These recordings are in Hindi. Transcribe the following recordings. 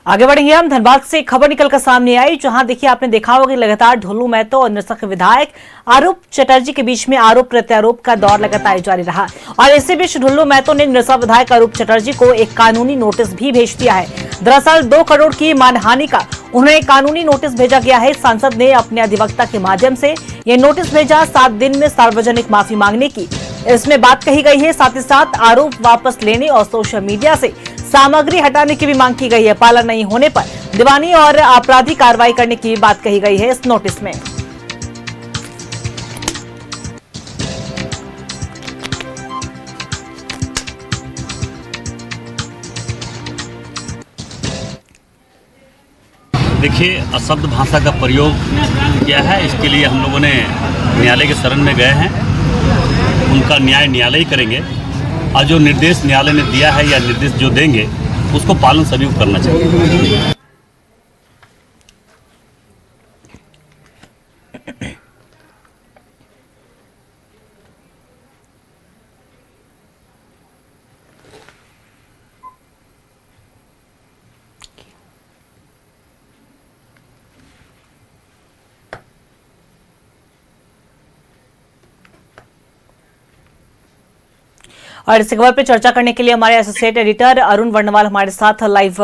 आगे बढ़ेंगे हम। धनबाद से खबर निकलकर सामने आई, जहां देखिए आपने देखा होगा कि लगातार ढोलू महतो और निरसक विधायक आरोप चटर्जी के बीच में आरोप प्रत्यारोप का दौर लगातार जारी रहा। और इसी बीच ढोलू महतो ने निरसक विधायक आरोप चटर्जी को एक कानूनी नोटिस भी भेज दिया है। दरअसल 2 करोड़ की मानहानि का उन्हें कानूनी नोटिस भेजा गया है। सांसद ने अपने अधिवक्ता के माध्यम से यह नोटिस भेजा 7 दिन में सार्वजनिक माफी मांगने की इसमें बात कही गई है। साथ ही साथ आरोप वापस लेने और सोशल मीडिया से सामग्री हटाने की भी मांग की गई है। पालन नहीं होने पर दीवानी और आपराधिक कार्रवाई करने की बात कही गई है इस नोटिस में। देखिए, अशब्द भाषा का प्रयोग किया है, इसके लिए हम लोगों ने न्यायालय के शरण में गए हैं। उनका न्याय न्यायालय ही करेंगे और जो निर्देश न्यायालय ने दिया है या निर्देश जो देंगे उसको पालन सभी को करना चाहिए। और इस खबर पर चर्चा करने के लिए हमारे एसोसिएट एडिटर अरुण वर्णवाल हमारे साथ लाइव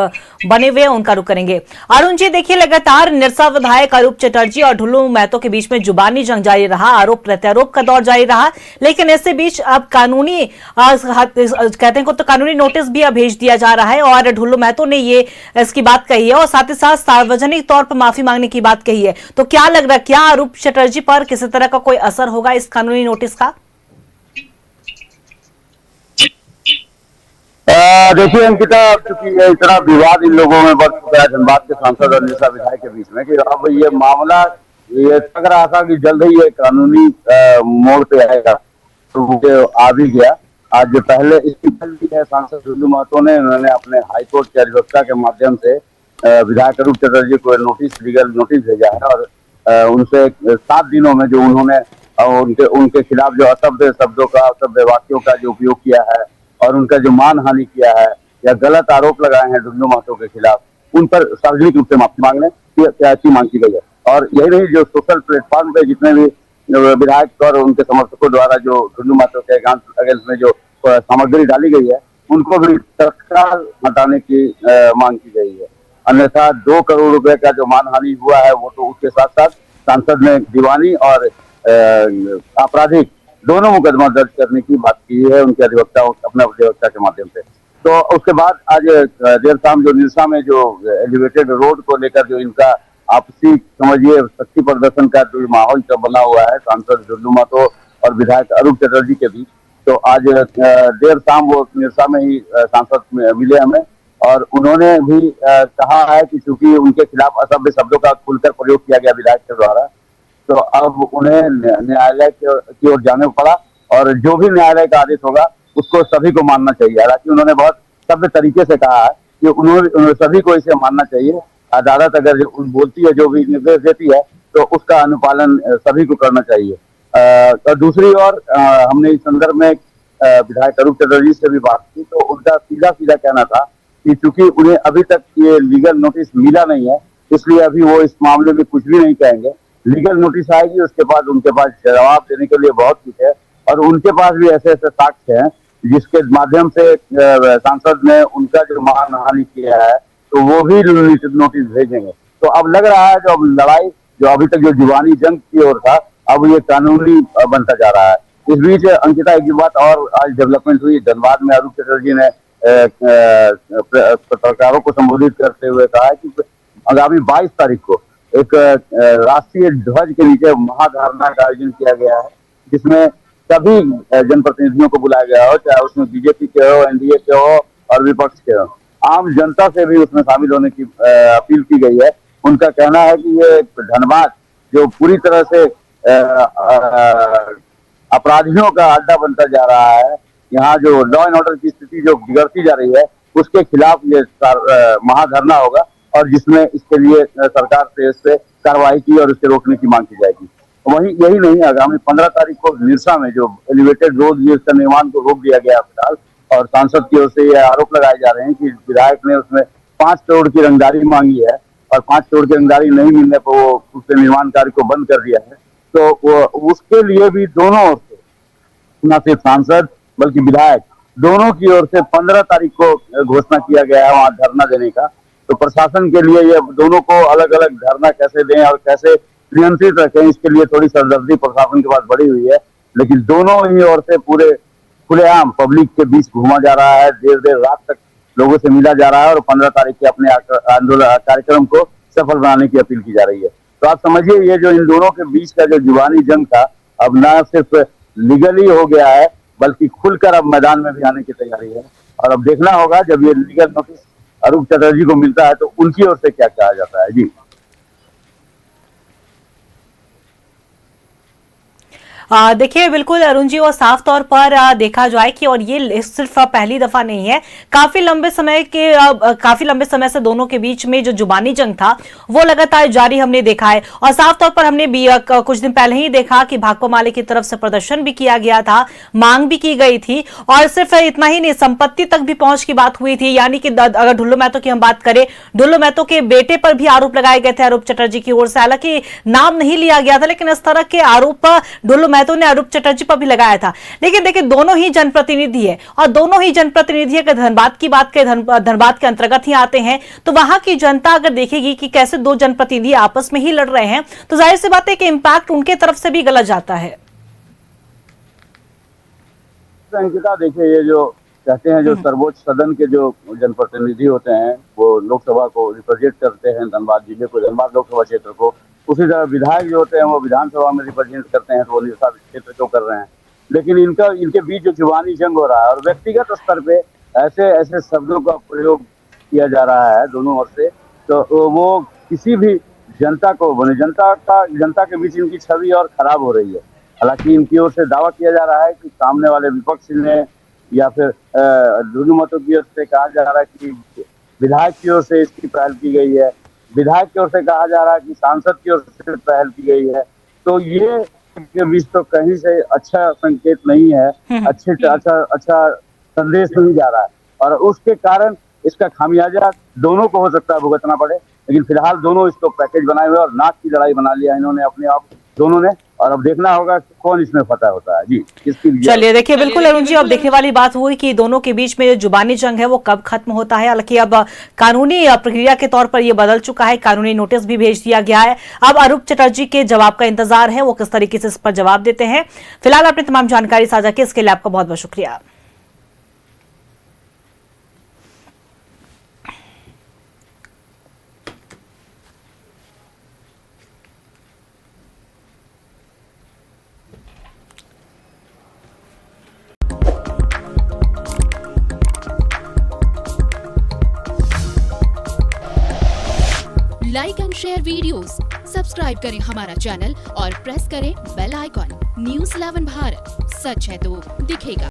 बने हुए हैं, उनका रुख करेंगे। अरुण जी, देखिए लगातार निरसा विधायक आरोप चटर्जी और ढुल्लू महतो के बीच में जुबानी जंग जारी रहा, आरोप प्रत्यारोप का दौर जारी रहा, लेकिन इसके बीच अब कानूनी कहते हैं तो कानूनी नोटिस भी अब भेज दिया जा रहा है और ढुल्लू महतो ने ये इसकी बात कही है और साथ ही साथ सार्वजनिक तौर पर माफी मांगने की बात कही है। तो क्या लग रहा है, क्या आरोप चटर्जी पर किसी तरह का कोई असर होगा इस कानूनी नोटिस का? देखिए अंकिता, क्योंकि इतना विवाद इन लोगों में बढ़ चुका है धनबाद के सांसद और निरसा विधायक के बीच में कि अब ये मामला ये लग रहा था कि जल्द ही ये कानूनी मोड़ पे आएगा, तो आ भी गया। आज पहले इसकी पहले है सांसद ढुल्लू महतो ने उन्होंने अपने हाईकोर्ट के अधिवक्ता के माध्यम से विधायक आरोप चटर्जी को नोटिस, लीगल नोटिस भेजा है और उनसे 7 दिनों में जो उन्होंने उनके खिलाफ जो असभ्य शब्दों का, असभ्य वाक्यों का जो उपयोग किया है और उनका जो मानहानि किया है या गलत आरोप लगाए हैं ढुल्लू महतो के खिलाफ, उन पर सार्वजनिक रूप से माफी मांगने की मांग की गई है। और यही नहीं, जो सोशल प्लेटफॉर्म पे जितने भी विधायक और उनके समर्थकों द्वारा जो ढुल्लू महतो के अगेंस्ट में जो सामग्री डाली गई है उनको भी तत्काल हटाने की मांग की गई है। अन्यथा 2 करोड़ रुपए का जो मानहानि हुआ है वो तो उसके साथ साथ सांसद ने दीवानी और आपराधिक दोनों मुकदमा दर्ज करने की बात की है उनके अधिवक्ता, अपने अधिवक्ता के माध्यम से। तो उसके बाद आज देर शाम जो निरसा में जो एलिवेटेड रोड को लेकर जो इनका आपसी समझिए शक्ति प्रदर्शन का जो माहौल बना हुआ है सांसद ढुल्लू महतो और विधायक आरोप चटर्जी के बीच, तो आज देर शाम वो निरसा में ही सांसद मिले हमें और उन्होंने भी कहा है कि चूंकि उनके खिलाफ असभ्य शब्दों का खुलकर प्रयोग किया गया विधायक के द्वारा, तो अब उन्हें न्यायालय की ओर जाने पड़ा और जो भी न्यायालय का आदेश होगा उसको सभी को मानना चाहिए। हालांकि उन्होंने बहुत सभ्य तरीके से कहा है कि उन्होंने सभी को इसे मानना चाहिए। अदालत अगर बोलती है, जो भी निर्देश देती है, तो उसका अनुपालन सभी को करना चाहिए। और दूसरी ओर हमने इस संदर्भ में विधायक आरोप चटर्जी से भी बात की, तो उनका सीधा सीधा कहना था कि चूंकि उन्हें अभी तक ये लीगल नोटिस मिला नहीं है, इसलिए अभी वो इस मामले में कुछ भी नहीं कहेंगे। लीगल नोटिस आएगी, उसके बाद उनके पास जवाब देने के लिए बहुत कुछ है और उनके पास भी ऐसे ऐसे साक्ष्य हैं जिसके माध्यम से सांसद ने उनका जो मानहानि किया है तो वो भी नोटिस भेजेंगे। तो अब लग रहा है जो अब लड़ाई जो अभी तक जो दीवानी जंग की ओर था, अब ये कानूनी बनता जा रहा है। इस बीच अंकिता, एक बात और आज डेवलपमेंट हुई धनबाद में। आरोप चटर्जी ने पत्रकारों को संबोधित करते हुए कहा है कि आगामी 22 तारीख को एक राष्ट्रीय ध्वज के नीचे महाधरना का आयोजन किया गया है, जिसमें सभी जनप्रतिनिधियों को बुलाया गया हो, चाहे उसमें बीजेपी के हो, एनडीए के हो और विपक्ष के हो। आम जनता से भी उसमें शामिल होने की अपील की गई है। उनका कहना है कि ये धनबाद जो पूरी तरह से अपराधियों का अड्डा बनता जा रहा है, यहाँ जो लॉ एंड ऑर्डर की स्थिति जो बिगड़ती जा रही है, उसके खिलाफ ये महाधरना होगा और जिसमें इसके लिए सरकार से इस पे कार्रवाई की और उसे रोकने की मांग की जाएगी। वहीं यही नहीं, आगामी 15 तारीख को निरसा में जो एलिवेटेड रोड जिसका निर्माण को रोक दिया गया फिलहाल, और सांसद की ओर से ये आरोप लगाए जा रहे हैं कि विधायक ने उसमें 5 करोड़ की रंगदारी मांगी है और 5 करोड़ की रंगदारी नहीं मिलने पर वो उसके निर्माण कार्य को बंद कर दिया है। तो वो उसके लिए भी दोनों ओर से, न सिर्फ सांसद बल्कि विधायक दोनों की ओर से 15 तारीख को घोषणा किया गया है वहां धरना देने का। तो प्रशासन के लिए ये दोनों को अलग अलग धरना कैसे दें और कैसे नियंत्रित रखें, इसके लिए थोड़ी सरदर्दी प्रशासन के पास बढ़ी हुई है। लेकिन दोनों ही ओर से पूरे खुलेआम पब्लिक के बीच घूमा जा रहा है, देर देर रात तक लोगों से मिला जा रहा है और 15 तारीख के अपने आंदोलन कार्यक्रम को सफल बनाने की अपील की जा रही है। तो आप समझिए ये जो इन दोनों के बीच का जो जुबानी जंग था अब न सिर्फ लीगली हो गया है बल्कि खुलकर अब मैदान में भी आने की तैयारी है। और अब देखना होगा जब ये लीगल नोटिस अरूप चटर्जी को मिलता है तो उनकी ओर से क्या कहा जाता है। जी देखिए बिल्कुल अरुण जी, और साफ तौर पर देखा जाए कि और ये सिर्फ पहली दफा नहीं है, काफी लंबे समय से दोनों के बीच में जो जुबानी जंग था वो लगातार जारी हमने देखा है। और साफ तौर पर हमने भी कुछ दिन पहले ही देखा कि भाकपा माले की तरफ से प्रदर्शन भी किया गया था, मांग भी की गई थी और सिर्फ इतना ही नहीं, संपत्ति तक भी पहुंच की बात हुई थी। यानी कि अगर ढुल्लू महतो की हम बात करें, ढुल्लू महतो के बेटे पर भी आरोप लगाए गए थे अरूप चटर्जी की ओर से। हालांकि नाम नहीं लिया गया था लेकिन इस तरह के आरोप ढुल्लू महतो ने अरूप चटर्जी पर भी लगाया था। लेकिन देखिए दोनों ही जनप्रतिनिधि है और दोनों ही जनप्रतिनिधि अगर धनबाद की बात करें, धनबाद के अंतर्गत ही आते हैं, तो वहां की जनता अगर देखेगी कि कैसे दो जनप्रतिनिधि आपस में ही लड़ रहे हैं तो जाहिर सी बात है कि इम्पैक्ट उनके तरफ से भी गलत जाता है। अंकिता देखिए, ये जो कहते हैं जो सर्वोच्च सदन के जो जनप्रतिनिधि होते हैं वो लोकसभा को रिप्रेजेंट करते हैं, धनबाद जिले को, धनबाद लोकसभा क्षेत्र को। उसी तरह विधायक जो होते हैं वो विधानसभा में रिप्रेजेंट करते हैं, तो वो निरसा क्षेत्र को कर रहे हैं। लेकिन इनके बीच जो जुबानी जंग हो रहा है और व्यक्तिगत स्तर पे ऐसे ऐसे शब्दों का प्रयोग किया जा रहा है दोनों ओर से, तो वो किसी भी जनता को जनता के बीच इनकी छवि और खराब हो रही है। हालांकि इनकी ओर से दावा किया जा रहा है कि सामने वाले विपक्ष ने या फिर ढुल्लू महतो की ओर से कहा जा रहा है कि विधायक की ओर से इसकी पहल की गई है, विधायक की ओर से कहा जा रहा है कि सांसद की ओर से पहल की गई है। तो ये के बीच तो कहीं से अच्छा संकेत नहीं है, अच्छा संदेश नहीं जा रहा है और उसके कारण इसका खामियाजा दोनों को हो सकता है भुगतना पड़े। लेकिन फिलहाल दोनों इसको पैकेज बनाए हुए और नाक की लड़ाई बना लिया इन्होंने अपने आप दोनों ने, और अब देखना होगा कौन इसमें फतह होता है। जी चलिए देखिए बिल्कुल अरुण जी, अब देखने वाली बात हुई कि दोनों के बीच में जो जुबानी जंग है वो कब खत्म होता है। हालांकि अब कानूनी प्रक्रिया के तौर पर ये बदल चुका है, कानूनी नोटिस भी भेज दिया गया है। अब अरूप चटर्जी के जवाब का इंतजार है, वो किस तरीके से इस पर जवाब देते हैं। फिलहाल आपने तमाम जानकारी साझा की, इसके लिए आपका बहुत बहुत शुक्रिया। Like and share videos, subscribe करें हमारा चैनल और प्रेस करें बेल आइकॉन। न्यूज़ 11 भारत, सच है तो दिखेगा।